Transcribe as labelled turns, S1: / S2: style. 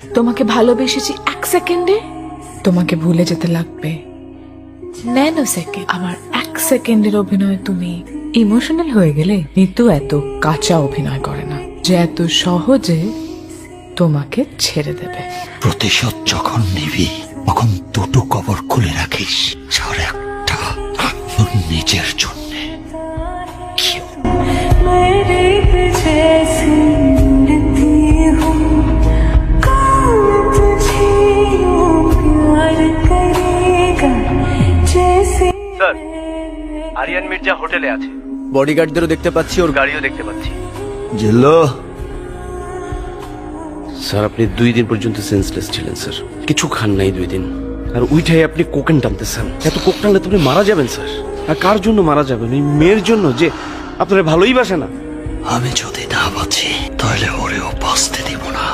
S1: তোমাকে ভালোবেসেছি 1 সেকেন্ডে, তোমাকে ভুলে যেতে লাগবে ন্যানো সেকেন্ড। আমার 1 সেকেন্ডের অভিনয় তুমি ইমোশনাল হয়ে গেলে। নিতু এত কাঁচা অভিনয় করে না যে এত সহজে তোমাকে ছেড়ে দেবে।
S2: প্রতিশোধ যখন নিবি তখন দুটো কবর খুলে রাখিস, আর একটা তোর নিজের জন্য।
S3: স্যার, আরিয়ান মির্জা হোটেলে আছে, বডিগার্ডদেরও দেখতে পাচ্ছি, ওর গাড়িও দেখতে পাচ্ছি।
S2: জিল্লো,
S4: স্যার আপনি 2 দিন পর্যন্ত সেন্সলেস ছিলেন স্যার, কিছু খান নাই 2 দিন, আর উইঠাই আপনি কোকেন টানতেছেন। এত কোক টানলে তো আপনি মারা যাবেন স্যার। আর কার জন্য মারা যাবেন? এই মেয়ের জন্য যে আপনারা ভালোই বাসে না।
S2: আমি যদি না বাঁচি তাহলে ওরেও বাঁচতে দিব না।